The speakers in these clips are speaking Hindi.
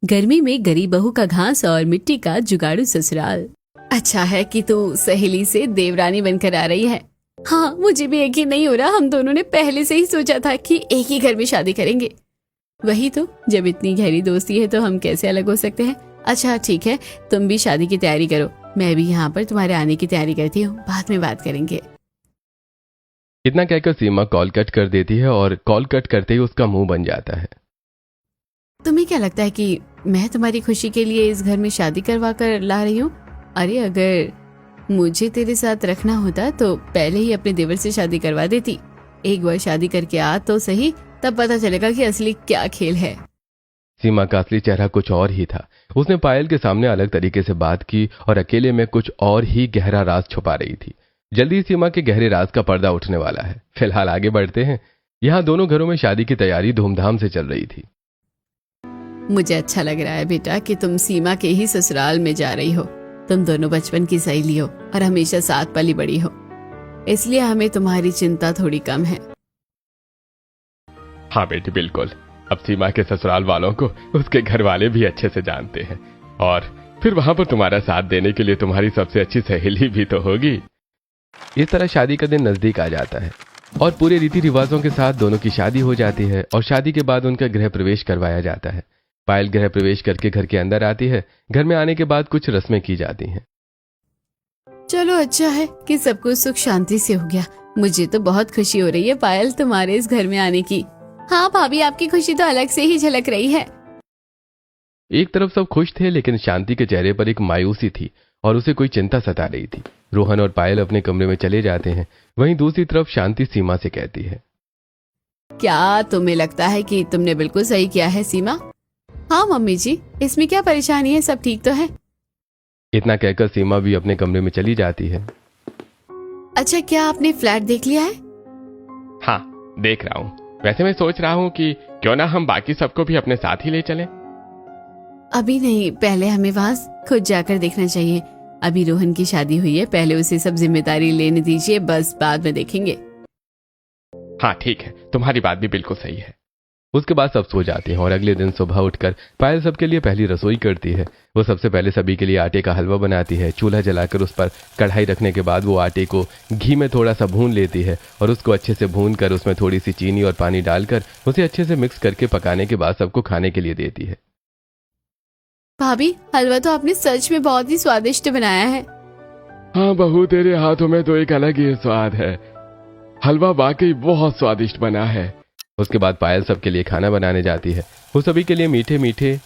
गर्मी में गरीब बहू का घास और मिट्टी का जुगाड़ू ससुराल। अच्छा है कि तू सहेली से देवरानी बनकर आ रही है। हाँ, मुझे भी यकीन नहीं हो रहा, हम दोनों ने पहले से ही सोचा था कि एक ही घर में शादी करेंगे। वही तो, जब इतनी गहरी दोस्ती है तो हम कैसे अलग हो सकते हैं। अच्छा ठीक है, तुम भी शादी की तैयारी करो, मैं भी यहाँ पर तुम्हारे आने की तैयारी करती हूँ, बाद में बात करेंगे। इतना कहकर सीमा कॉल कट कर देती है और कॉल कट करते ही उसका मुंह बन जाता है। तुम्हें क्या लगता है कि मैं तुम्हारी खुशी के लिए इस घर में शादी करवा कर ला रही हूँ? अरे अगर मुझे तेरे साथ रखना होता तो पहले ही अपने देवर से शादी करवा देती। एक बार शादी करके आ तो सही, तब पता चलेगा कि असली क्या खेल है। सीमा का असली चेहरा कुछ और ही था। उसने पायल के सामने अलग तरीके से बात की और अकेले में कुछ और ही गहरा राज छुपा रही थी। जल्दी सीमा के गहरे राज का पर्दा उठने वाला है। फिलहाल आगे बढ़ते हैं। यहाँ दोनों घरों में शादी की तैयारी धूमधाम से चल रही थी। मुझे अच्छा लग रहा है बेटा कि तुम सीमा के ही ससुराल में जा रही हो। तुम दोनों बचपन की सहेली हो और हमेशा साथ पली बड़ी हो, इसलिए हमें तुम्हारी चिंता थोड़ी कम है। हाँ बेटी, बिल्कुल। अब सीमा के ससुराल वालों को उसके घर वाले भी अच्छे से जानते हैं और फिर वहां पर तुम्हारा साथ देने के लिए तुम्हारी सबसे अच्छी सहेली भी तो होगी। इस तरह शादी का दिन नजदीक आ जाता है और पूरे रीति रिवाजों के साथ दोनों की शादी हो जाती है और शादी के बाद उनका गृह प्रवेश करवाया जाता है। पायल गृह प्रवेश करके घर के अंदर आती है। घर में आने के बाद कुछ रस्में की जाती हैं। चलो अच्छा है कि सब कुछ सुख शांति से हो गया। मुझे तो बहुत खुशी हो रही है पायल तुम्हारे इस घर में आने की। हाँ भाभी, आपकी खुशी तो अलग से ही झलक रही है। एक तरफ सब खुश थे, लेकिन शांति के चेहरे पर एक मायूसी थी और उसे कोई चिंता सता रही थी। रोहन और पायल अपने कमरे में चले जाते हैं। वहीं दूसरी तरफ शांति सीमा से कहती है, क्या तुम्हें लगता है कि तुमने बिल्कुल सही किया है सीमा? हाँ मम्मी जी, इसमें क्या परेशानी है, सब ठीक तो है। इतना कहकर सीमा भी अपने कमरे में चली जाती है। अच्छा, क्या आपने फ्लैट देख लिया है? हाँ, देख रहा हूँ। वैसे मैं सोच रहा हूँ कि क्यों ना हम बाकी सबको भी अपने साथ ही ले चलें। अभी नहीं, पहले हमें वहाँ खुद जाकर देखना चाहिए। अभी रोहन की शादी हुई है, पहले उसे सब जिम्मेदारी लेने दीजिए, बस बाद में देखेंगे। हाँ ठीक है, तुम्हारी बात भी बिल्कुल सही है। उसके बाद सब सो जाते हैं और अगले दिन सुबह उठकर पायल सबके लिए पहली रसोई करती है। वो सबसे पहले सभी के लिए आटे का हलवा बनाती है। चूल्हा जलाकर उस पर कढ़ाई रखने के बाद वो आटे को घी में थोड़ा सा भून लेती है और उसको अच्छे से भून कर उसमें थोड़ी सी चीनी और पानी डालकर उसे अच्छे से मिक्स करके पकाने के बाद सबको खाने के लिए देती है। भाभी, हलवा तो आपने सच में बहुत ही स्वादिष्ट बनाया है। हाँ बहू, तेरे हाथों में तो एक अलग ही स्वाद है। हलवा वाकई बहुत स्वादिष्ट बना है। उसके बाद पायल सबके लिए खाना बनाने जाती है। वो सभी के लिए मीठे मीठे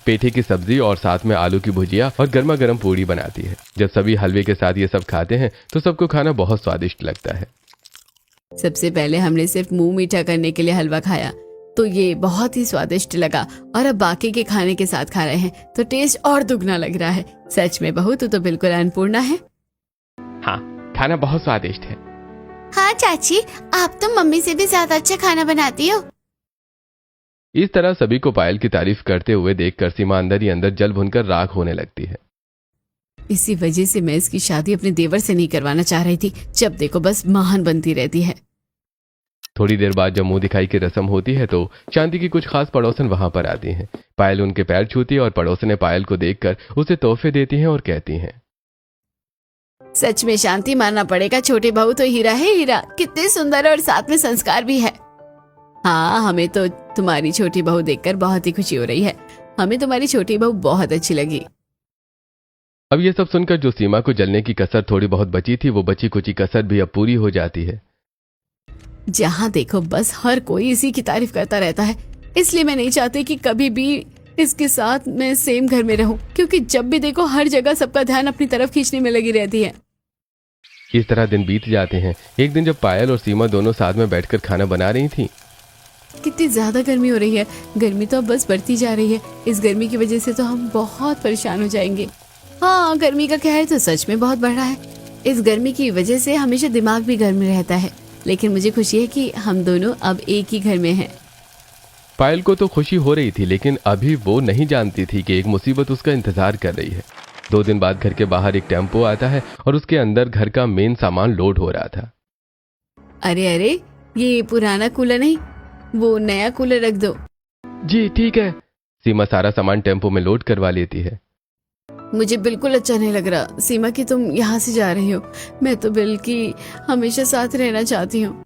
पेठे की सब्जी और साथ में आलू की भुजिया और गर्मा गर्म पूड़ी बनाती है। जब सभी हलवे के साथ ये सब खाते हैं तो सबको खाना बहुत स्वादिष्ट लगता है। सबसे पहले हमने सिर्फ मुंह मीठा करने के लिए हलवा खाया तो ये बहुत ही स्वादिष्ट लगा, और अब बाकी के खाने के साथ खा रहे हैं तो टेस्ट और दुगना लग रहा है। सच में बहू, तू तो बिल्कुल अन्नपूर्णा है। हाँ, खाना बहुत स्वादिष्ट है। हाँ चाची, आप तो मम्मी से भी ज्यादा अच्छा खाना बनाती हो। इस तरह सभी को पायल की तारीफ करते हुए देखकर सीमा अंदर ही अंदर जल भुनकर राख होने लगती है। इसी वजह से मैं इसकी शादी अपने देवर से नहीं करवाना चाह रही थी। जब देखो बस महान बनती रहती है। थोड़ी देर बाद जब मुंह दिखाई की रस्म होती है तो शांति की कुछ खास पड़ोसन वहां पर आती हैं। पायल उनके पैर छूती है और पड़ोसने पायल को देखकर उसे तोहफे देती हैं और कहती हैं, सच में शांति मानना पड़ेगा, छोटी बहू तो हीरा है हीरा। कितने सुंदर और साथ में संस्कार भी है। हाँ, हमें तो तुम्हारी छोटी बहू देखकर बहुत ही खुशी हो रही है। हमें तुम्हारी छोटी बहू बहुत अच्छी लगी। अब ये सब सुनकर जो सीमा को जलने की कसर थोड़ी बहुत बची थी, वो बची कुची कसर भी अब पूरी हो जाती है। जहाँ देखो बस हर कोई इसी की तारीफ करता रहता है, इसलिए मैं नहीं चाहती कि कभी भी इसके साथ मैं सेम घर में रहूं, क्योंकि जब भी देखो हर जगह सबका ध्यान अपनी तरफ खींचने में लगी रहती है। इस तरह दिन बीत जाते हैं। एक दिन जब पायल और सीमा दोनों साथ में बैठकर खाना बना रही थी। कितनी ज्यादा गर्मी हो रही है। गर्मी तो अब बस बढ़ती जा रही है। इस गर्मी की वजह से तो हम बहुत परेशान हो जाएंगे। हाँ, गर्मी का कहर तो सच में बहुत बढ़ रहा है। इस गर्मी की वजह से हमेशा दिमाग भी गर्म रहता है, लेकिन मुझे खुशी है कि हम दोनों अब एक ही घर में हैं। पायल को तो खुशी हो रही थी, लेकिन अभी वो नहीं जानती थी कि एक मुसीबत उसका इंतजार कर रही है। 2 दिन बाद घर के बाहर एक टेम्पो आता है और उसके अंदर घर का मेन सामान लोड हो रहा था। अरे अरे, ये पुराना कूलर नहीं, वो नया कूलर रख दो। जी ठीक है। सीमा सारा सामान टेम्पो में लोड करवा लेती है। मुझे बिल्कुल अच्छा नहीं लग रहा सीमा कि तुम यहाँ से जा रही हो। मैं तो बिल की हमेशा साथ रहना चाहती हूँ।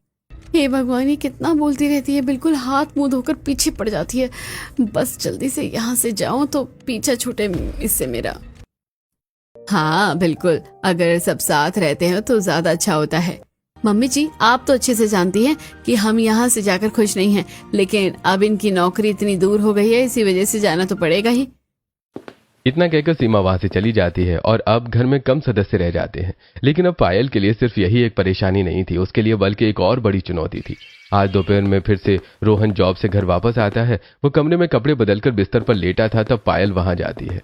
हे भगवान, ये कितना बोलती रहती है, बिल्कुल हाथ मुंह धोकर पीछे पड़ जाती है। बस जल्दी से यहाँ से जाऊं तो पीछा छूटे इससे मेरा। हाँ बिल्कुल, अगर सब साथ रहते हैं तो ज्यादा अच्छा होता है। मम्मी जी, आप तो अच्छे से जानती हैं कि हम यहाँ से जाकर खुश नहीं हैं, लेकिन अब इनकी नौकरी इतनी दूर हो गई है, इसी वजह से जाना तो पड़ेगा ही। इतना कहकर सीमा वहां से चली जाती है और अब घर में कम सदस्य रह जाते हैं। लेकिन अब पायल के लिए सिर्फ यही एक परेशानी नहीं थी, उसके लिए बल्कि एक और बड़ी चुनौती थी। आज दोपहर में फिर से रोहन जॉब से घर वापस आता है। वो कमरे में कपड़े बदलकर बिस्तर पर लेटा था, तब पायल वहां जाती है।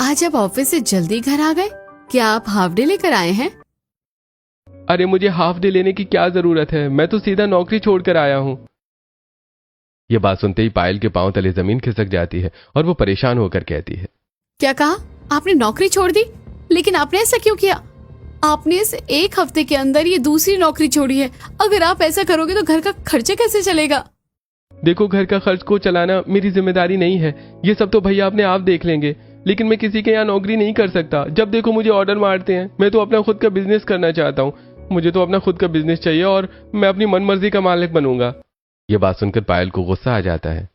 आज आप ऑफिस से जल्दी घर आ गए? क्या आप हाफ डे लेकर आए हैं? अरे मुझे हाफ डे लेने की क्या जरूरत है, मैं तो सीधा नौकरी छोड़कर आया हूँ। यह बात सुनते ही पायल के पांव तले जमीन खिसक जाती है और वो परेशान होकर कहती है, क्या कहा? आपने नौकरी छोड़ दी? लेकिन आपने ऐसा क्यों किया? आपने इस एक हफ्ते के अंदर ये दूसरी नौकरी छोड़ी है। अगर आप ऐसा करोगे तो घर का खर्चा कैसे चलेगा? देखो, घर का खर्च को चलाना मेरी जिम्मेदारी नहीं है, ये सब तो भैया अपने आप देख लेंगे। लेकिन मैं किसी के यहाँ नौकरी नहीं कर सकता। जब देखो मुझे ऑर्डर मारते हैं। मैं तो अपना खुद का बिजनेस करना चाहता हूँ। मुझे तो अपना खुद का बिजनेस चाहिए और मैं अपनी मनमर्जी का मालिक बनूंगा। यह बात सुनकर पायल को गुस्सा आ जाता है।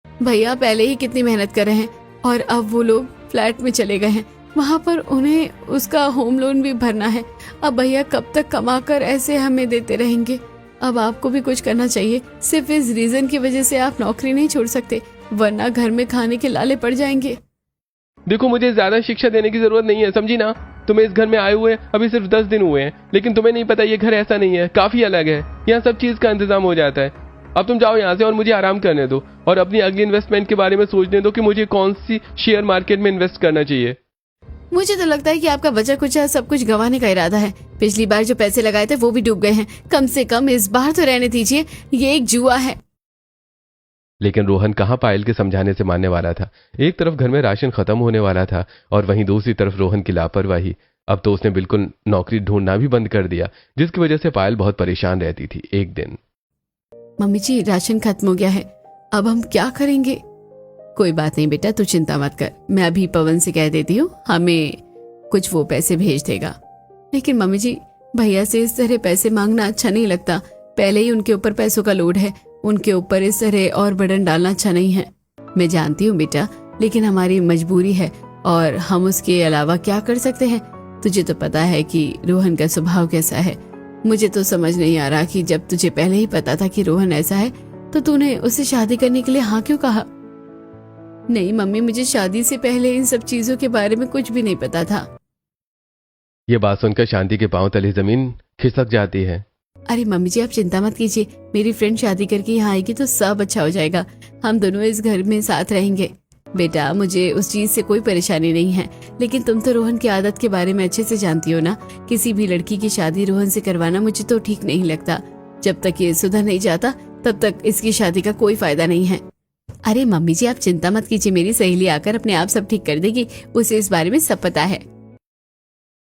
भैया पहले ही कितनी मेहनत कर रहे हैं और अब वो लोग फ्लैट में चले गए हैं, वहां पर उन्हें उसका होम लोन भी भरना है। अब भैया कब तक कमाकर ऐसे हमें देते रहेंगे? अब आपको भी कुछ करना चाहिए। सिर्फ इस रीजन की वजह से आप नौकरी नहीं छोड़ सकते, वरना घर में खाने के लाले पड़ जाएंगे। देखो, मुझे ज्यादा शिक्षा देने की जरूरत नहीं है, समझी ना। तुम्हें इस घर में आए हुए अभी सिर्फ 10 दिन हुए हैं, लेकिन तुम्हें नहीं पता ये घर ऐसा नहीं है, काफी अलग है। यहाँ सब चीज का इंतजाम हो जाता है। अब तुम जाओ यहाँ से और मुझे आराम करने दो और अपनी अगली इन्वेस्टमेंट के बारे में सोचने दो कि मुझे कौन सी शेयर मार्केट में इन्वेस्ट करना चाहिए। मुझे तो लगता है कि आपका बचा कुचा सब कुछ गंवाने का इरादा है। पिछली बार जो पैसे लगाए थे वो भी डूब गए हैं। कम से कम इस बार तो रहने दीजिए, ये एक जुआ है। लेकिन रोहन कहाँ पायल के समझाने से मानने वाला था। एक तरफ घर में राशन खत्म होने वाला था और वहीं दूसरी तरफ रोहन की लापरवाही। अब तो उसने बिल्कुल नौकरी ढूंढना भी बंद कर दिया, जिसकी वजह से पायल बहुत परेशान रहती थी। एक दिन, मम्मी जी, राशन खत्म हो गया है, अब हम क्या करेंगे? कोई बात नहीं बेटा, तू चिंता मत कर। मैं अभी पवन से कह देती हूँ, हमें कुछ वो पैसे भेज देगा। लेकिन मम्मी जी, भैया से इस तरह पैसे मांगना अच्छा नहीं लगता। पहले ही उनके ऊपर पैसों का लोड है, उनके ऊपर इस तरह और बर्डन डालना अच्छा नहीं है। मैं जानती हूँ बेटा, लेकिन हमारी मजबूरी है और हम उसके अलावा क्या कर सकते हैं? तुझे तो पता है कि रोहन का स्वभाव कैसा है। मुझे तो समझ नहीं आ रहा कि जब तुझे पहले ही पता था कि रोहन ऐसा है तो तूने उससे शादी करने के लिए हाँ क्यों कहा? नहीं मम्मी, मुझे शादी से पहले इन सब चीजों के बारे में कुछ भी नहीं पता था। ये बात सुनकर शांति के पांव तले जमीन खिसक जाती है। अरे मम्मी जी, आप चिंता मत कीजिए। मेरी फ्रेंड शादी करके यहाँ आएगी तो सब अच्छा हो जाएगा। हम दोनों इस घर में साथ रहेंगे। बेटा, मुझे उस चीज से कोई परेशानी नहीं है, लेकिन तुम तो रोहन की आदत के बारे में अच्छे से जानती हो ना। किसी भी लड़की की शादी रोहन से करवाना मुझे तो ठीक नहीं लगता। जब तक ये सुधर नहीं जाता तब तक इसकी शादी का कोई फायदा नहीं है। अरे मम्मी जी, आप चिंता मत कीजिए, मेरी सहेली आकर अपने आप सब ठीक कर देगी। उसे इस बारे में सब पता है।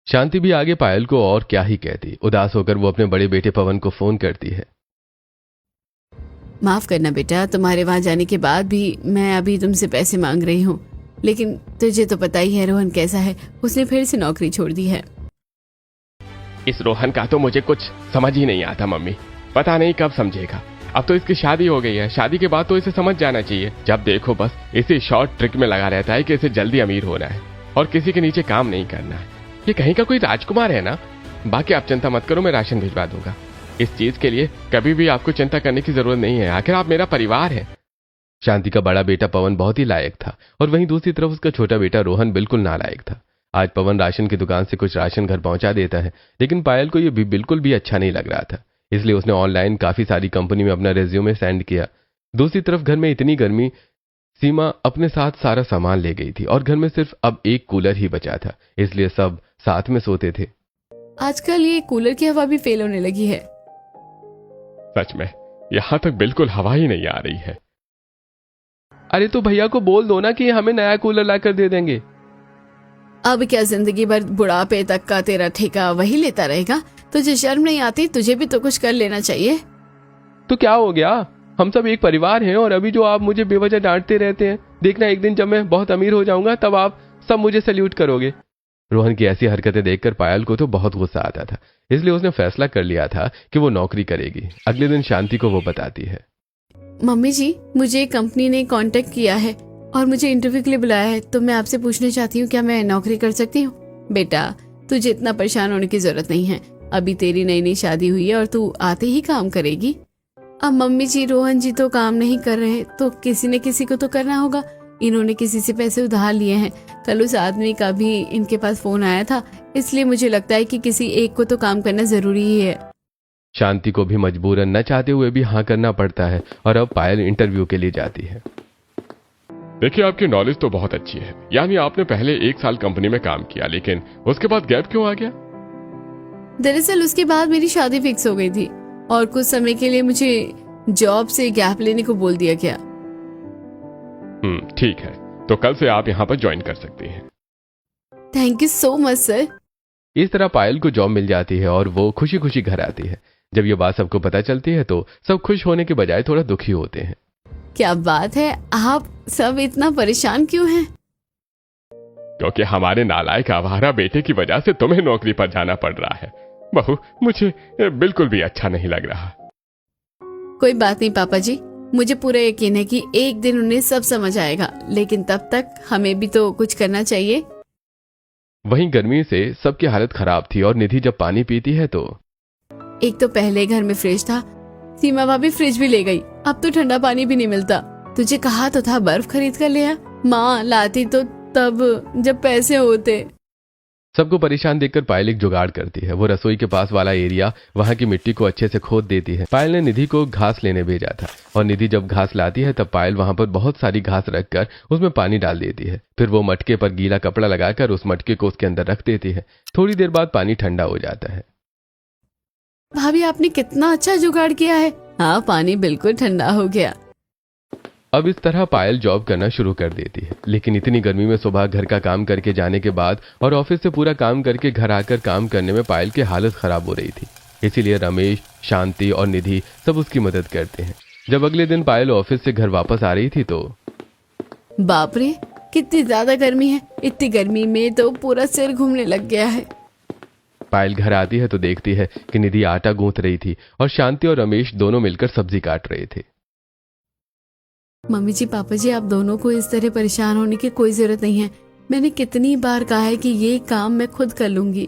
शांति भी आगे पायल को और क्या ही कहती। उदास होकर वो अपने बड़े बेटे पवन को फोन करती है। माफ करना बेटा, तुम्हारे वहां जाने के बाद भी मैं अभी तुमसे पैसे मांग रही हूँ, लेकिन तुझे तो पता ही है रोहन कैसा है। उसने फिर से नौकरी छोड़ दी है। इस रोहन का तो मुझे कुछ समझ ही नहीं आता मम्मी। पता नहीं कब समझेगा। अब तो इसकी शादी हो गई है, शादी के बाद तो इसे समझ जाना चाहिए। जब देखो बस इसी शॉर्ट ट्रिक में लगा रहता है कि इसे जल्दी अमीर होना है और किसी के नीचे काम नहीं करना है। ये कहीं का कोई राजकुमार है ना। बाकी आप चिंता मत करो, मैं राशन भिजवा दूंगा। इस चीज के लिए कभी भी आपको चिंता करने की जरूरत नहीं है, आखिर आप मेरा परिवार है। शांति का बड़ा बेटा पवन बहुत ही लायक था और वहीं दूसरी तरफ उसका छोटा बेटा रोहन बिल्कुल नालायक था। आज पवन राशन की दुकान से कुछ राशन घर पहुंचा देता है, लेकिन पायल को यह भी बिल्कुल भी अच्छा नहीं लग रहा था। इसलिए उसने ऑनलाइन काफी सारी कंपनी में अपना रेज्यूमे सेंड किया। दूसरी तरफ घर में इतनी गर्मी, सीमा अपने साथ सारा सामान ले गई थी और घर में सिर्फ अब एक कूलर ही बचा था, इसलिए सब साथ में सोते थे। आजकल ये कूलर की हवा भी फेल होने लगी है। सच में यहां तक बिल्कुल हवा ही नहीं आ रही है। अरे तो भैया को बोल दो ना कि हमें नया कूलर लाकर दे देंगे। अब क्या जिंदगी भर बुढ़ापे तक का तेरा ठेका वही लेता रहेगा? तुझे शर्म नहीं आती? तुझे भी तो कुछ कर लेना चाहिए। तो क्या हो गया? हम सब एक परिवार हैं, और अभी जो आप मुझे बेवजह डांटते रहते हैं, देखना एक दिन जब मैं बहुत अमीर हो जाऊंगा तब आप सब मुझे सैल्यूट करोगे। रोहन की ऐसी हरकतें देखकर पायल को तो बहुत गुस्सा आता था, इसलिए उसने फैसला कर लिया था कि वो नौकरी करेगी। अगले दिन शांति को वो बताती है, मम्मी जी, मुझे कंपनी ने कांटेक्ट किया है और मुझे इंटरव्यू के लिए बुलाया है, तो मैं आपसे पूछना चाहती हूँ क्या मैं नौकरी कर सकती हूँ? बेटा, तुझे इतना परेशान होने की जरूरत नहीं है, अभी तेरी नई नई शादी हुई है और तू आते ही काम करेगी। अब मम्मी जी, रोहन जी तो काम नहीं कर रहे तो किसी न किसी को तो करना होगा। इन्होंने किसी से पैसे उधार लिए हैं। कल उस आदमी का भी इनके पास फोन आया था, इसलिए मुझे लगता है कि किसी एक को तो काम करना जरूरी ही है। शांति को भी मजबूरन न चाहते हुए भी हाँ करना पड़ता है, और अब पायल इंटरव्यू के लिए जाती है। देखिए, आपकी नॉलेज तो बहुत अच्छी है, यानी आपने पहले 1 साल कंपनी में काम किया, लेकिन उसके बाद गैप क्यों आ गया? दरअसल उसके बाद मेरी शादी फिक्स हो गई थी और कुछ समय के लिए मुझे जॉब से गैप लेने को बोल दिया गया। ठीक है, तो कल से आप यहाँ पर ज्वाइन कर सकती हैं। Thank you so much sir. इस तरह पायल को जॉब मिल जाती है और वो खुशी खुशी घर आती है। जब ये बात सबको पता चलती है तो सब खुश होने के बजाय थोड़ा दुखी होते हैं। क्या बात है, आप सब इतना परेशान क्यों हैं? क्योंकि हमारे नालायक आवारा बेटे की वजह से तुम्हें नौकरी पर जाना पड़ रहा है। बहू, मुझे बिल्कुल भी अच्छा नहीं लग रहा। कोई बात नहीं पापा जी, मुझे पूरा यकीन है कि एक दिन उन्हें सब समझ आएगा, लेकिन तब तक हमें भी तो कुछ करना चाहिए। वहीं गर्मी से सबकी हालत खराब थी और निधि जब पानी पीती है तो एक तो पहले घर में फ्रिज था, सीमा भाभी फ्रिज भी ले गई, अब तो ठंडा पानी भी नहीं मिलता। तुझे कहा तो था बर्फ खरीद कर ले आ, माँ लाती तो तब जब पैसे होते। सबको परेशान देखकर पायल एक जुगाड़ करती है। वो रसोई के पास वाला एरिया, वहां की मिट्टी को अच्छे से खोद देती है। पायल ने निधि को घास लेने भेजा था, और निधि जब घास लाती है तब पायल वहां पर बहुत सारी घास रखकर उसमें पानी डाल देती है। फिर वो मटके पर गीला कपड़ा लगाकर उस मटके को उसके अंदर रख देती है। थोड़ी देर बाद पानी ठंडा हो जाता है। भाभी, आपने कितना अच्छा जुगाड़ किया है। हाँ, पानी बिल्कुल ठंडा हो गया। अब इस तरह पायल जॉब करना शुरू कर देती है, लेकिन इतनी गर्मी में सुबह घर का काम करके जाने के बाद और ऑफिस से पूरा काम करके घर आकर काम करने में पायल की हालत खराब हो रही थी। इसीलिए रमेश, शांति और निधि सब उसकी मदद करते हैं। जब अगले दिन पायल ऑफिस से घर वापस आ रही थी तो बाप रे, कितनी ज्यादा गर्मी है। इतनी गर्मी में तो पूरा सिर घूमने लग गया है। पायल घर आती है तो देखती है कि निधि आटा गूंथ रही थी और शांति और रमेश दोनों मिलकर सब्जी काट रहे थे। मम्मी जी, पापा जी, आप दोनों को इस तरह परेशान होने की कोई जरूरत नहीं है। मैंने कितनी बार कहा है कि ये काम मैं खुद कर लूंगी।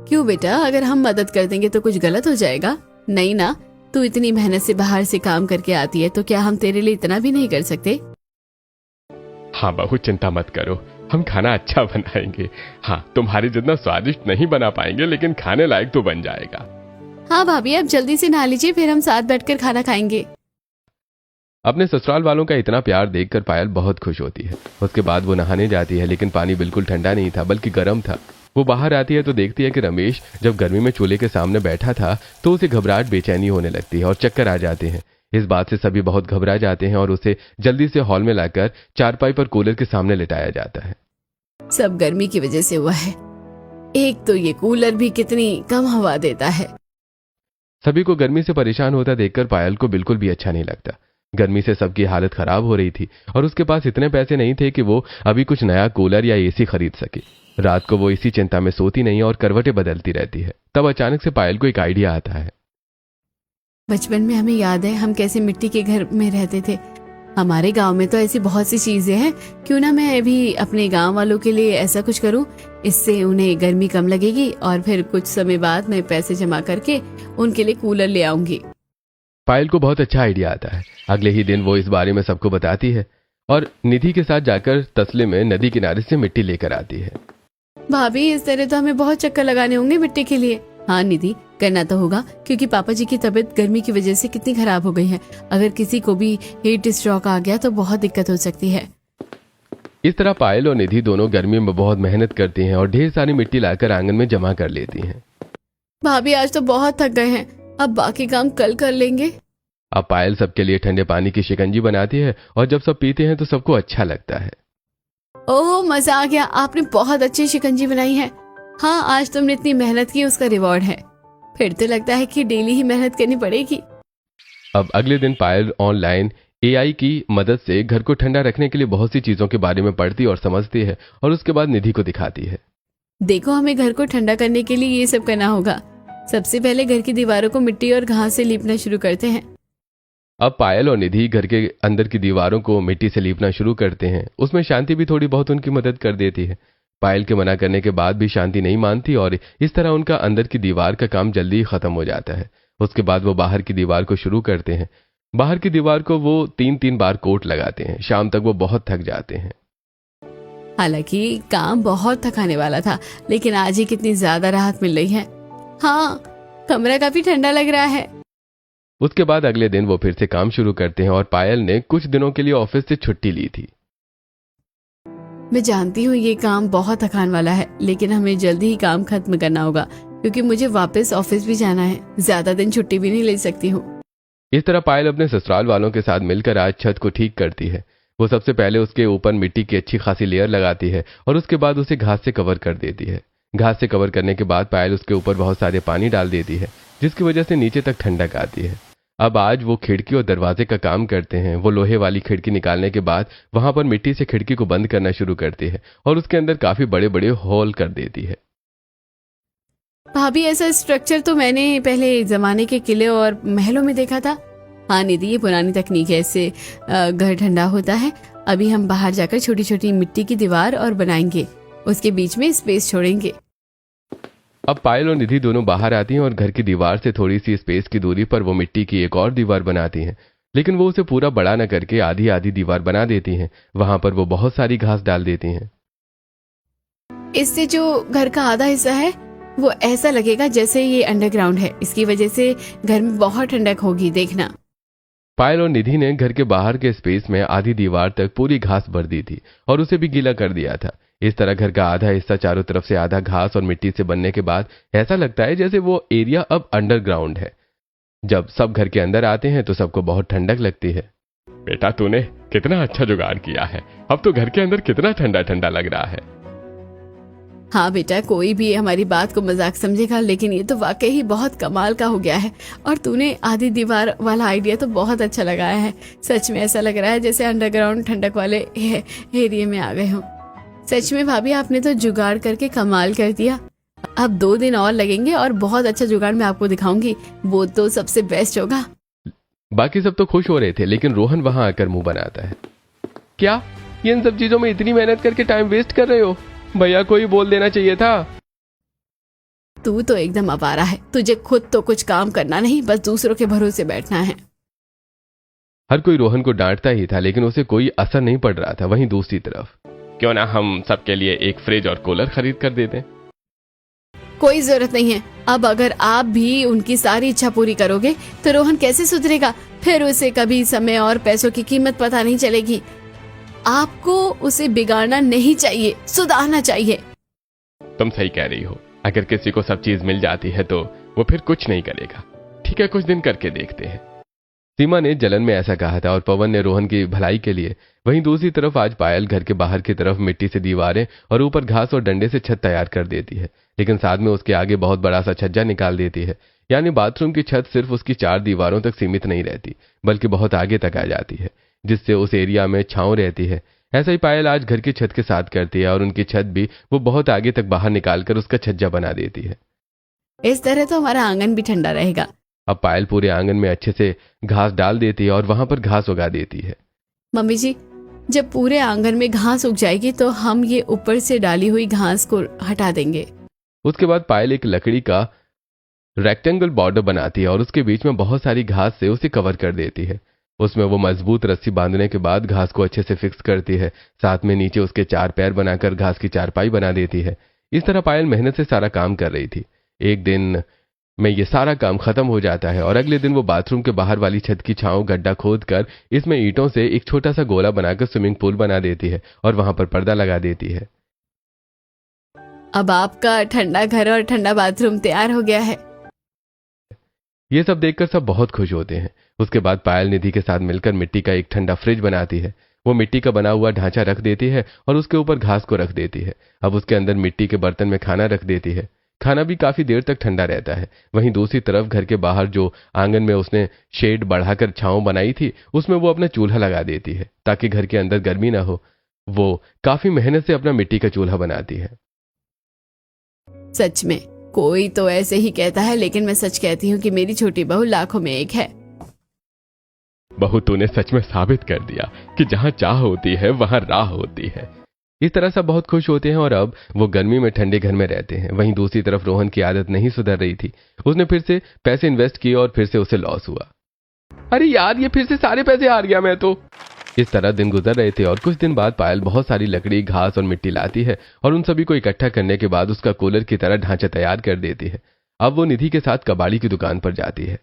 क्यों बेटा, अगर हम मदद कर देंगे तो कुछ गलत हो जाएगा? नहीं ना, तू इतनी मेहनत से बाहर से काम करके आती है तो क्या हम तेरे लिए इतना भी नहीं कर सकते? हाँ बहू, चिंता मत करो, हम खाना अच्छा बनाएंगे। हाँ, तुम्हारे जितना स्वादिष्ट नहीं बना पाएंगे, लेकिन खाने लायक तो बन जाएगा। हाँ भाभी, अब जल्दी से नहा लीजिए, फिर हम साथ बैठकर खाना खाएंगे। अपने ससुराल वालों का इतना प्यार देखकर पायल बहुत खुश होती है। उसके बाद वो नहाने जाती है, लेकिन पानी बिल्कुल ठंडा नहीं था बल्कि गर्म था। वो बाहर आती है तो देखती है कि रमेश जब गर्मी में चूल्हे के सामने बैठा था तो उसे घबराहट, बेचैनी होने लगती है और चक्कर आ जाते हैं। इस बात से सभी बहुत घबरा जाते हैं और उसे जल्दी से हॉल में लाकर चारपाई पर कूलर के सामने लिटाया जाता है। सब गर्मी की वजह से हुआ है। एक तो ये कूलर भी कितनी कम हवा देता है। सभी को गर्मी से परेशान होता देखकर पायल को बिल्कुल भी अच्छा नहीं लगता। गर्मी से सबकी हालत खराब हो रही थी और उसके पास इतने पैसे नहीं थे कि वो अभी कुछ नया कूलर या एसी खरीद सके। रात को वो इसी चिंता में सोती नहीं और करवटें बदलती रहती है। तब अचानक से पायल को एक आइडिया आता है। बचपन में हमें याद है हम कैसे मिट्टी के घर में रहते थे। हमारे गांव में तो ऐसी बहुत सी चीजें हैं, क्यों ना मैं भी अपने गांव वालों के लिए ऐसा कुछ करूं। इससे उन्हें गर्मी कम लगेगी और फिर कुछ समय बाद मैं पैसे जमा करके उनके लिए कूलर ले आऊंगी। पायल को बहुत अच्छा आइडिया आता है। अगले ही दिन वो इस बारे में सबको बताती है और निधि के साथ जाकर तसले में नदी किनारे से मिट्टी लेकर आती है। भाभी, इस तरह तो हमें बहुत चक्कर लगाने होंगे मिट्टी के लिए। हाँ निधि, करना तो होगा, क्योंकि पापा जी की तबीयत गर्मी की वजह से कितनी खराब हो गई है। अगर किसी को भी हीट स्ट्रोक आ गया तो बहुत दिक्कत हो सकती है। इस तरह पायल और निधि दोनों गर्मी में बहुत मेहनत करती हैं और ढेर सारी मिट्टी लाकर आंगन में जमा कर लेती हैं। भाभी, आज तो बहुत थक गए हैं, अब बाकी काम कल कर लेंगे। अब पायल सबके लिए ठंडे पानी की शिकंजी बनाती है और जब सब पीते हैं तो सबको अच्छा लगता है। ओह, मजा आ गया, आपने बहुत अच्छी शिकंजी बनाई है। हाँ, आज तुमने इतनी मेहनत की, उसका रिवॉर्ड है। फिर तो लगता है कि डेली ही मेहनत करनी पड़ेगी। अब अगले दिन पायल ऑनलाइन एआई की मदद से घर को ठंडा रखने के लिए बहुत सी चीजों के बारे में पढ़ती और समझती है और उसके बाद निधि को दिखाती है। देखो, हमें घर को ठंडा करने के लिए ये सब करना होगा। सबसे पहले घर की दीवारों को मिट्टी और घास से लीपना शुरू करते हैं। अब पायल और निधि घर के अंदर की दीवारों को मिट्टी से लीपना शुरू करते हैं। उसमें शांति भी थोड़ी बहुत उनकी मदद कर देती है। पायल के मना करने के बाद भी शांति नहीं मानती और इस तरह उनका अंदर की दीवार का काम जल्दी ही खत्म हो जाता है। उसके बाद वो बाहर की दीवार को शुरू करते हैं। बाहर की दीवार को वो 3-3 बार कोट लगाते हैं। शाम तक वो बहुत थक जाते हैं। हालांकि काम बहुत थकाने वाला था, लेकिन आज ही कितनी ज्यादा राहत मिल रही है। हाँ, कमरा काफी ठंडा लग रहा है। उसके बाद अगले दिन वो फिर से काम शुरू करते हैं और पायल ने कुछ दिनों के लिए ऑफिस से छुट्टी ली थी। मैं जानती हूँ ये काम बहुत थकान वाला है, लेकिन हमें जल्दी ही काम खत्म करना होगा क्योंकि मुझे वापस ऑफिस भी जाना है। ज्यादा दिन छुट्टी भी नहीं ले सकती हूँ। इस तरह पायल अपने ससुराल वालों के साथ मिलकर आज छत को ठीक करती है। वो सबसे पहले उसके ऊपर मिट्टी की अच्छी खासी लेयर लगाती है और उसके बाद उसे घास से कवर कर देती है। घास से कवर करने के बाद पायल उसके ऊपर बहुत सारे पानी डाल देती है, जिसकी वजह से नीचे तक ठंडक आती है। अब आज वो खिड़की और दरवाजे का काम करते हैं। वो लोहे वाली खिड़की निकालने के बाद वहां पर मिट्टी से खिड़की को बंद करना शुरू करती है और उसके अंदर काफी बड़े बड़े होल कर देती है। भाभी, ऐसा स्ट्रक्चर तो मैंने पहले जमाने के किले और महलों में देखा था। हाँ निधि, ये पुरानी तकनीक है, इससे घर ठंडा होता है। अभी हम बाहर जाकर छोटी छोटी मिट्टी की दीवार और बनाएंगे, उसके बीच में स्पेस छोड़ेंगे। अब पायल और निधि दोनों बाहर आती हैं और घर की दीवार से थोड़ी सी स्पेस की दूरी पर वो मिट्टी की एक और दीवार बनाती हैं, लेकिन वो उसे पूरा बड़ा न करके आधी आधी दीवार बना देती हैं। वहां पर वो बहुत सारी घास डाल देती हैं। इससे जो घर का आधा हिस्सा है वो ऐसा लगेगा जैसे ये अंडरग्राउंड है। इसकी वजह से घर में बहुत ठंडक होगी, देखना। पायल और निधि ने घर के बाहर के स्पेस में आधी दीवार तक पूरी घास भर दी थी और उसे भी गीला कर दिया था। इस तरह घर का आधा हिस्सा चारों तरफ से आधा घास और मिट्टी से बनने के बाद ऐसा लगता है जैसे वो एरिया अब अंडरग्राउंड है। जब सब घर के अंदर आते हैं तो सबको बहुत ठंडक लगती है। बेटा, तूने कितना अच्छा जुगाड़ किया है। अब तो घर के अंदर कितना ठंडा ठंडा लग रहा है। हाँ बेटा, कोई भी हमारी बात को मजाक समझेगा, लेकिन ये तो वाकई ही बहुत कमाल का हो गया है। और तूने आधी दीवार वाला आइडिया तो बहुत अच्छा लगाया है। सच में ऐसा लग रहा है जैसे अंडरग्राउंड ठंडक वाले एरिया में आ गए हो। सच में भाभी, आपने तो जुगाड़ करके कमाल कर दिया। अब 2 दिन और लगेंगे और बहुत अच्छा जुगाड़ मैं आपको दिखाऊंगी। वो तो सबसे बेस्ट होगा। बाकी सब तो खुश हो रहे थे, लेकिन रोहन वहां आकर मुंह बनाता है। क्या ये इन सब चीजों में इतनी मेहनत करके टाइम वेस्ट कर रहे हो? भैया को ही बोल देना चाहिए था। तू तो एकदम आवारा है। तुझे खुद तो कुछ काम करना नहीं, बस दूसरों के भरोसे बैठना है। हर कोई रोहन को डांटता ही था, लेकिन उसे कोई असर नहीं पड़ रहा था। वहीं दूसरी तरफ, क्यों ना हम सबके लिए एक फ्रिज और कूलर खरीद कर दे दें? कोई जरूरत नहीं है। अब अगर आप भी उनकी सारी इच्छा पूरी करोगे तो रोहन कैसे सुधरेगा? फिर उसे कभी समय और पैसों की कीमत पता नहीं चलेगी। आपको उसे बिगाड़ना नहीं चाहिए, सुधारना चाहिए। तुम सही कह रही हो। अगर किसी को सब चीज मिल जाती है तो वो फिर कुछ नहीं करेगा। ठीक है, कुछ दिन करके देखते हैं। सीमा ने जलन में ऐसा कहा था और पवन ने रोहन की भलाई के लिए। वहीं दूसरी तरफ आज पायल घर के बाहर की तरफ मिट्टी से दीवारें और ऊपर घास और डंडे से छत तैयार कर देती है, लेकिन साथ में उसके आगे बहुत बड़ा सा छज्जा निकाल देती है। यानी बाथरूम की छत सिर्फ उसकी 4 दीवारों तक सीमित नहीं रहती, बल्कि बहुत आगे तक आ जाती है, जिससे उस एरिया में छांव रहती है। ऐसा ही पायल आज घर की छत के साथ करती है और उनकी छत भी वो बहुत आगे तक बाहर निकालकर उसका छज्जा बना देती है। इस तरह तो हमारा आंगन भी ठंडा रहेगा। अब पायल पूरे आंगन में अच्छे से घास डाल देती है और वहां पर घास उगा देती है। मम्मी जी, जब पूरे आंगन में घास उग जाएगी तो हम ये ऊपर से डाली हुई घास को हटा देंगे। उसके बाद पायल एक लकड़ी का रेक्टेंगल बॉर्डर बनाती है और उसके बीच में बहुत सारी घास से उसे कवर कर देती है। उसमें वो मजबूत रस्सी बांधने के बाद घास को अच्छे से फिक्स करती है। साथ में नीचे उसके 4 पैर बनाकर घास की चारपाई बना देती है। इस तरह पायल मेहनत से सारा काम कर रही थी। एक दिन में ये सारा काम खत्म हो जाता है और अगले दिन वो बाथरूम के बाहर वाली छत की छांव गड्ढा खोद कर इसमें ईंटों से एक छोटा सा गोला बनाकर स्विमिंग पूल बना देती है और वहां पर पर्दा लगा देती है। अब आपका ठंडा घर और ठंडा बाथरूम तैयार हो गया है। ये सब देखकर सब बहुत खुश होते हैं। उसके बाद पायल निधि के साथ मिलकर मिट्टी का एक ठंडा फ्रिज बनाती है। वो मिट्टी का बना हुआ ढांचा रख देती है और उसके ऊपर घास को रख देती है। अब उसके अंदर मिट्टी के बर्तन में खाना रख देती है। खाना भी काफी देर तक ठंडा रहता है। वहीं दूसरी तरफ घर के बाहर जो आंगन में उसने शेड बढ़ाकर छांव बनाई थी, उसमें वो अपना चूल्हा लगा देती है ताकि घर के अंदर गर्मी ना हो। वो काफी मेहनत से अपना मिट्टी का चूल्हा बनाती है। सच में कोई तो ऐसे ही कहता है, लेकिन मैं सच कहती हूँ कि मेरी छोटी बहू लाखों में एक है। बहू, तूने सच में साबित कर दिया कि जहां चाह होती है वहां राह होती है। इस तरह सब बहुत खुश होते हैं और अब वो गर्मी में ठंडे घर में रहते हैं। वहीं दूसरी तरफ रोहन की आदत नहीं सुधर रही थी। उसने फिर से पैसे इन्वेस्ट किए और फिर से उसे लॉस हुआ। अरे यार, ये फिर से सारे पैसे हार गया मैं तो। इस तरह दिन गुजर रहे थे और कुछ दिन बाद पायल बहुत सारी लकड़ी, घास और मिट्टी लाती है और उन सभी को इकट्ठा करने के बाद उसका कूलर की तरह ढांचा तैयार कर देती है। अब वो निधि के साथ कबाड़ी की दुकान पर जाती है।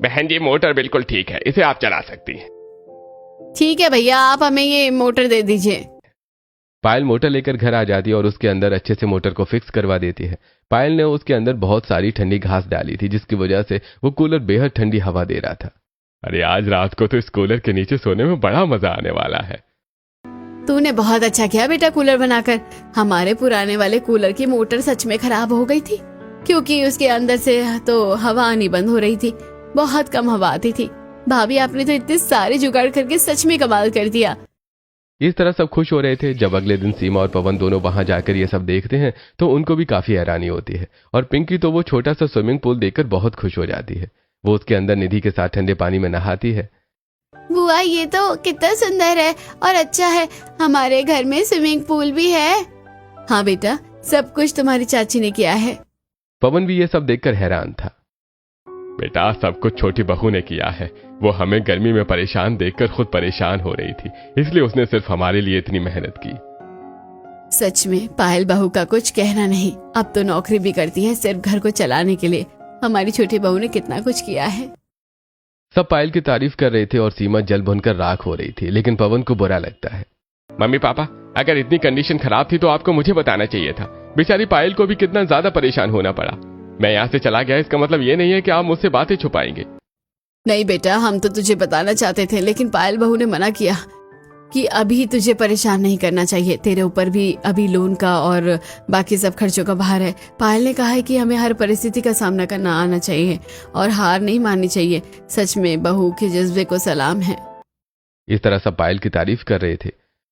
बहन जी, मोटर बिल्कुल ठीक है, इसे आप चला सकती हैं। ठीक है भैया, आप हमें ये मोटर दे दीजिए। पायल मोटर लेकर घर आ जाती है और उसके अंदर अच्छे से मोटर को फिक्स करवा देती है। पायल ने उसके अंदर बहुत सारी ठंडी घास डाली थी, जिसकी वजह से वो कूलर बेहद ठंडी हवा दे रहा था। अरे आज रात को तो इस कूलर के नीचे सोने में बड़ा मजा आने वाला है। तूने बहुत अच्छा किया बेटा कूलर बनाकर। हमारे पुराने वाले कूलर की मोटर सच में खराब हो गई थी, क्योंकि उसके अंदर से तो हवा आनी बंद हो रही थी। बहुत कम हवा आती थी। भाभी, आपने तो इतने सारे जुगाड़ करके सच में कमाल कर दिया। इस तरह सब खुश हो रहे थे। जब अगले दिन सीमा और पवन दोनों वहां जाकर ये सब देखते हैं तो उनको भी काफी हैरानी होती है। और पिंकी तो वो छोटा सा स्विमिंग पूल देखकर बहुत खुश हो जाती है। वो उसके अंदर निधि के साथ ठंडे पानी में नहाती है। बुआ, ये तो कितना सुंदर है और अच्छा है। हमारे घर में स्विमिंग पूल भी है। हाँ बेटा, सब कुछ तुम्हारी चाची ने किया है। पवन भी ये सब देखकर हैरान था। बेटा, सब कुछ छोटी बहू ने किया है। वो हमें गर्मी में परेशान देखकर खुद परेशान हो रही थी, इसलिए उसने सिर्फ हमारे लिए इतनी मेहनत की। सच में पायल बहू का कुछ कहना नहीं। अब तो नौकरी भी करती है सिर्फ घर को चलाने के लिए। हमारी छोटी बहू ने कितना कुछ किया है। सब पायल की तारीफ कर रहे थे और सीमा जल भुनकर राख हो रही थी, लेकिन पवन को बुरा लगता है। मम्मी पापा, अगर इतनी कंडीशन खराब थी तो आपको मुझे बताना चाहिए था। बेचारी पायल को भी कितना ज्यादा परेशान होना पड़ा। मैं यहाँ से चला गया, इसका मतलब ये नहीं है कि आप मुझसे बातें छुपाएंगे। नहीं बेटा, हम तो तुझे बताना चाहते थे, लेकिन पायल बहू ने मना किया कि अभी तुझे परेशान नहीं करना चाहिए। तेरे ऊपर भी अभी लोन का और बाकी सब खर्चों का भार है। पायल ने कहा है कि हमें हर परिस्थिति का सामना करना आना चाहिए और हार नहीं माननी चाहिए। सच में बहू के जज्बे को सलाम है। इस तरह सब पायल की तारीफ कर रहे थे।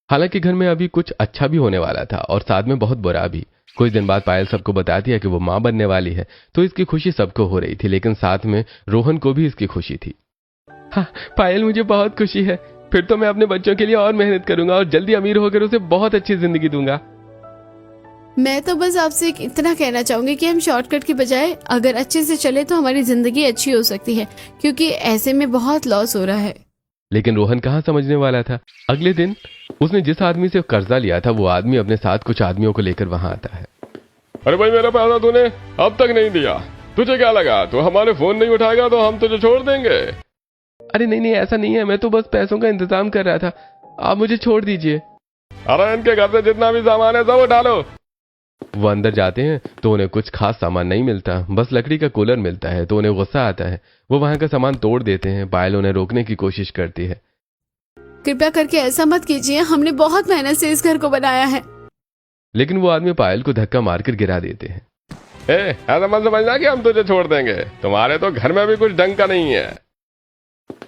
हालांकि घर में अभी कुछ अच्छा भी होने वाला था और साथ में बहुत बुरा भी। कुछ दिन बाद पायल सबको बताती है कि वो मां बनने वाली है, तो इसकी खुशी सबको हो रही थी, लेकिन साथ में रोहन को भी इसकी खुशी थी। हाँ पायल, मुझे बहुत खुशी है। फिर तो मैं अपने बच्चों के लिए और मेहनत करूंगा और जल्दी अमीर होकर उसे बहुत अच्छी जिंदगी दूंगा। मैं तो बस आपसे इतना कहना चाहूंगी कि हम शॉर्टकट की बजाय अगर अच्छे से चले तो हमारी जिंदगी अच्छी हो सकती है, क्योंकि ऐसे में बहुत लॉस हो रहा है। लेकिन रोहन कहाँ समझने वाला था। अगले दिन उसने जिस आदमी से कर्जा लिया था वो आदमी अपने साथ कुछ आदमियों को लेकर वहां आता है। अरे भाई, मेरा पैसा तूने अब तक नहीं दिया। तुझे क्या लगा तू हमारे फोन नहीं उठाएगा तो हम तुझे छोड़ देंगे? अरे नहीं, ऐसा नहीं है। मैं तो बस पैसों का इंतजाम कर रहा था। आप मुझे छोड़ दीजिए। अरे इनके घर से जितना भी सामान है सब उठा लो। वो अंदर जाते हैं तो उन्हें कुछ खास सामान नहीं मिलता, बस लकड़ी का कूलर मिलता है। तो उन्हें गुस्सा आता है। वो वहां का सामान तोड़ देते हैं। पायल उन्हें रोकने की कोशिश करती है। कृपया करके ऐसा मत कीजिए, हमने बहुत मेहनत से इस घर को बनाया है। लेकिन वो आदमी पायल को धक्का मारकर गिरा देते हैं। ऐसा मत समझना कि हम तुझे छोड़ देंगे। तुम्हारे तो घर में भी कुछ ढंग का नहीं है।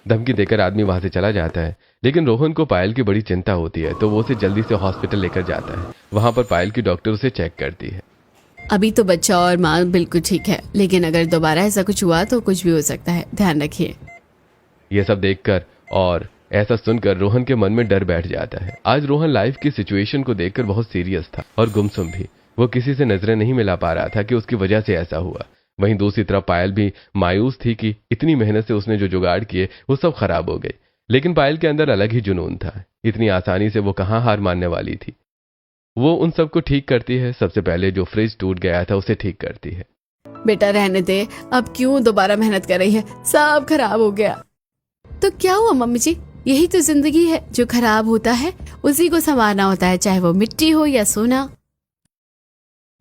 धमकी देकर आदमी वहां से चला जाता है। लेकिन रोहन को पायल की बड़ी चिंता होती है, तो वो उसे जल्दी से हॉस्पिटल लेकर जाता है। वहां पर पायल की डॉक्टर उसे चेक करती है। अभी तो बच्चा और माँ बिल्कुल ठीक है, लेकिन अगर दोबारा ऐसा कुछ हुआ तो कुछ भी हो सकता है, ध्यान रखिए। ये सब देखकर और ऐसा सुनकर रोहन के मन में डर बैठ जाता है। आज रोहन लाइफ की सिचुएशन को देखकर बहुत सीरियस था और गुमसुम भी। वो किसी से नजरें नहीं मिला पा रहा था कि उसकी वजह से ऐसा हुआ। वहीं दूसरी तरफ पायल भी मायूस थी कि इतनी मेहनत से उसने जो जुगाड़ किए वो सब खराब हो गए। लेकिन पायल के अंदर अलग ही जुनून था। इतनी आसानी से वो कहाँ हार मानने वाली थी। वो उन सबको ठीक करती है। सबसे पहले जो फ्रिज टूट गया था उसे ठीक करती है। बेटा रहने दे, अब क्यों दोबारा मेहनत कर रही है, सब खराब हो गया। तो क्या हुआ मम्मी जी, यही तो जिंदगी है। जो खराब होता है उसी को संवारना होता है, चाहे वो मिट्टी हो या सोना।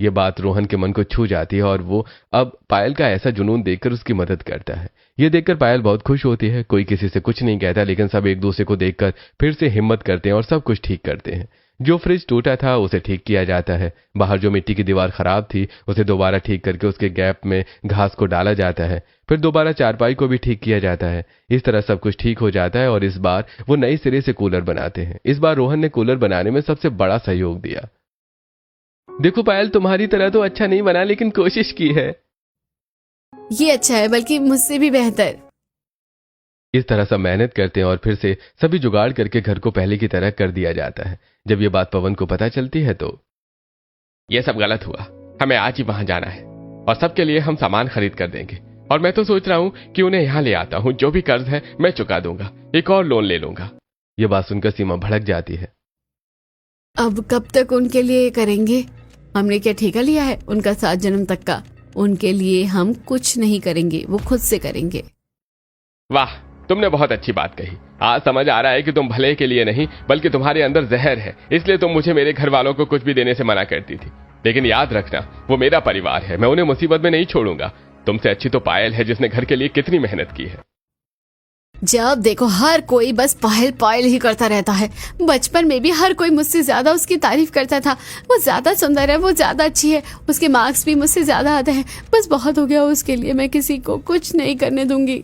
ये बात रोहन के मन को छू जाती है और वो अब पायल का ऐसा जुनून देखकर उसकी मदद करता है। ये देखकर पायल बहुत खुश होती है। कोई किसी से कुछ नहीं कहता, लेकिन सब एक दूसरे को देखकर फिर से हिम्मत करते हैं और सब कुछ ठीक करते हैं। जो फ्रिज टूटा था उसे ठीक किया जाता है, बाहर जो मिट्टी की दीवार खराब थी उसे दोबारा ठीक करके उसके गैप में घास को डाला जाता है, फिर दोबारा चारपाई को भी ठीक किया जाता है। इस तरह सब कुछ ठीक हो जाता है और इस बार वो नए सिरे से कूलर बनाते हैं। इस बार रोहन ने कूलर बनाने में सबसे बड़ा सहयोग दिया। देखो पायल, तुम्हारी तरह तो अच्छा नहीं बना लेकिन कोशिश की है। ये अच्छा है, बल्कि मुझसे भी बेहतर। इस तरह सब मेहनत करते हैं और फिर से सभी जुगाड़ करके घर को पहले की तरह कर दिया जाता है। जब ये बात पवन को पता चलती है तो ये सब गलत हुआ, हमें आज ही वहां जाना है और सबके लिए हम सामान खरीद कर देंगे। और मैं तो सोच रहा हूं कि उन्हें यहां ले आता हूं, जो भी कर्ज है मैं चुका दूंगा, एक और लोन ले लूंगा। ये बात सुनकर सीमा भड़क जाती है। अब कब तक उनके लिए करेंगे? हमने क्या ठेका लिया है उनका 7 जन्म तक का? उनके लिए हम कुछ नहीं करेंगे, वो खुद से करेंगे। वाह, तुमने बहुत अच्छी बात कही। आज समझ आ रहा है कि तुम भले के लिए नहीं बल्कि तुम्हारे अंदर जहर है, इसलिए तुम मुझे मेरे घर वालों को कुछ भी देने से मना करती थी। लेकिन याद रखना, वो मेरा परिवार है, मैं उन्हें मुसीबत में नहीं छोड़ूंगा। तुमसे अच्छी तो पायल है जिसने घर के लिए कितनी मेहनत की है। जब देखो हर कोई बस पायल पायल ही करता रहता है। बचपन में भी हर कोई मुझसे ज्यादा उसकी तारीफ करता था। वो ज्यादा सुंदर है, वो ज्यादा अच्छी है, उसके मार्क्स भी मुझसे ज्यादा आते हैं। बस बहुत हो गया उसके लिए, मैं किसी को कुछ नहीं करने दूंगी।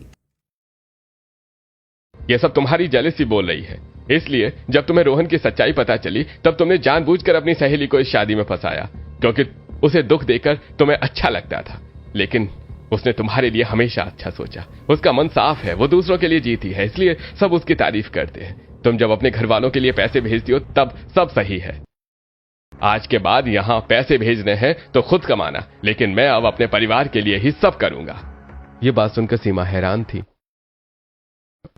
ये सब तुम्हारी जेलसी बोल रही है। इसलिए जब तुम्हें रोहन की सच्चाई पता चली तब तुमने जानबूझकर अपनी सहेली को इस शादी में फंसाया, क्योंकि उसे दुख देकर तुम्हें अच्छा लगता था। लेकिन उसने तुम्हारे लिए हमेशा अच्छा सोचा। उसका मन साफ है, वो दूसरों के लिए जीती है, इसलिए सब उसकी तारीफ करते हैं। तुम जब अपने घर वालों के लिए पैसे भेजती हो तब सब सही है। आज के बाद यहां पैसे भेजने हैं तो खुद कमाना, लेकिन मैं अब अपने परिवार के लिए ही सब करूंगा। ये बात सुनकर सीमा हैरान थी।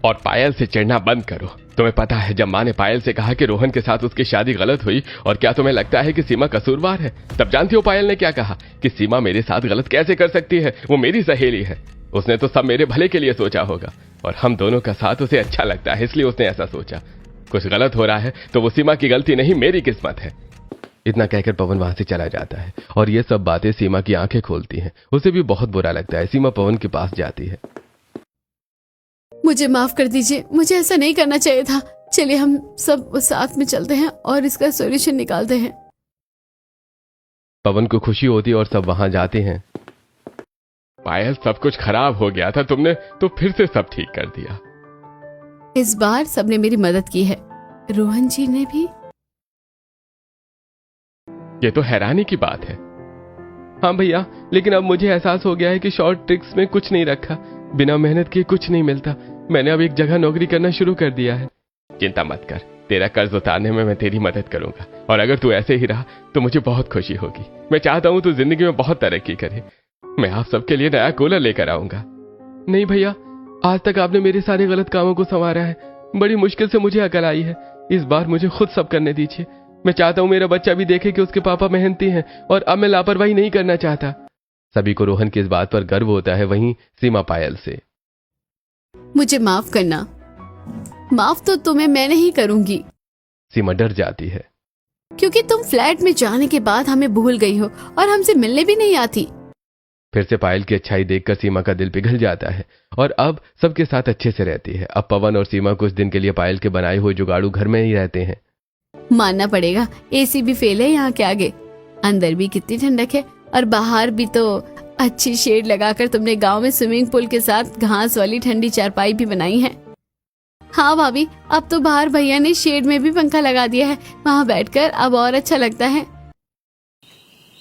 और पायल से चिढ़ना बंद करो। तुम्हें पता है जब माँ ने पायल से कहा कि रोहन के साथ उसकी शादी गलत हुई, और क्या तुम्हें लगता है कि सीमा कसूरवार है? तब जानती हो पायल ने क्या कहा कि सीमा मेरे साथ गलत कैसे कर सकती है, वो मेरी सहेली है। उसने तो सब मेरे भले के लिए सोचा होगा और हम दोनों का साथ उसे अच्छा लगता है, इसलिए उसने ऐसा सोचा। कुछ गलत हो रहा है तो वो सीमा की गलती नहीं, मेरी किस्मत है। इतना कहकर पवन वहां से चला जाता है और ये सब बातें सीमा की आंखें खोलती हैं। उसे भी बहुत बुरा लगता है। सीमा पवन के पास जाती है। मुझे माफ कर दीजिए, मुझे ऐसा नहीं करना चाहिए था। चलिए हम सब साथ में चलते हैं और इसका सॉल्यूशन निकालते हैं। पवन को खुशी होती है और सब वहां जाते हैं। पायल, सब कुछ खराब हो गया था, तुमने तो फिर से सब ठीक कर दिया। इस बार सबने मेरी मदद की है, रोहन जी ने भी। ये तो हैरानी की बात है। हाँ भैया, लेकिन अब मुझे एहसास हो गया है कि शॉर्ट ट्रिक्स में कुछ नहीं रखा। बिना मेहनत किए कुछ नहीं मिलता। मैंने अब एक जगह नौकरी करना शुरू कर दिया है। चिंता मत कर, तेरा कर्ज उतारने में मैं तेरी मदद करूंगा। और अगर तू ऐसे ही रहा तो मुझे बहुत खुशी होगी। मैं चाहता हूं तू जिंदगी में बहुत तरक्की करे। मैं आप सबके लिए नया कूलर लेकर आऊंगा। नहीं भैया, आज तक आपने मेरे सारे गलत कामों को संवारा है। बड़ी मुश्किल से मुझे अकल आई है। इस बार मुझे खुद सब करने दीजिए। मैं चाहता हूं मेरा बच्चा भी देखे कि उसके पापा मेहनती हैं और अब मैं लापरवाही नहीं करना चाहता। सभी को रोहन की इस बात पर गर्व होता है, वहीं सीमा पायल से। मुझे माफ करना। माफ तो तुम्हें मैं नहीं करूंगी। सीमा डर जाती है, क्योंकि तुम फ्लैट में जाने के बाद हमें भूल गई हो और हमसे मिलने भी नहीं आती। फिर से पायल की अच्छाई देखकर सीमा का दिल पिघल जाता है और अब सबके साथ अच्छे से रहती है। अब पवन और सीमा कुछ दिन के लिए पायल के बनाए हुए जुगाड़ू घर में ही रहते हैं। मानना पड़ेगा, एसी भी फेल है यहाँ के आगे। अंदर भी कितनी ठंडक है और बाहर भी तो अच्छी शेड लगाकर तुमने गांव में स्विमिंग पूल के साथ घास वाली ठंडी चारपाई भी बनाई है। हाँ भाभी, अब तो बाहर भैया ने शेड में भी पंखा लगा दिया है, वहाँ बैठकर अब और अच्छा लगता है।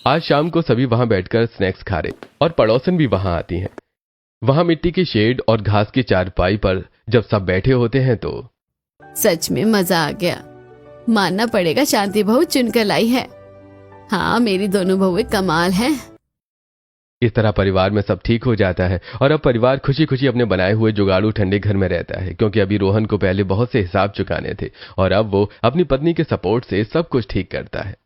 आज शाम को सभी वहां बैठकर स्नैक्स खा रहे और पड़ोसन भी वहां आती हैं। वहां मिट्टी की शेड और घास की चारपाई पर जब सब बैठे होते हैं तो सच में मजा आ गया। मानना पड़ेगा, शांति बहू चुनकर लाई है। हाँ, मेरी दोनों बहुएं कमाल है। इस तरह परिवार में सब ठीक हो जाता है और अब परिवार खुशी खुशी अपने बनाए हुए जुगाड़ू ठंडे घर में रहता है, क्योंकि अभी रोहन को पहले बहुत से हिसाब चुकाने थे और अब वो अपनी पत्नी के सपोर्ट से सब कुछ ठीक करता है।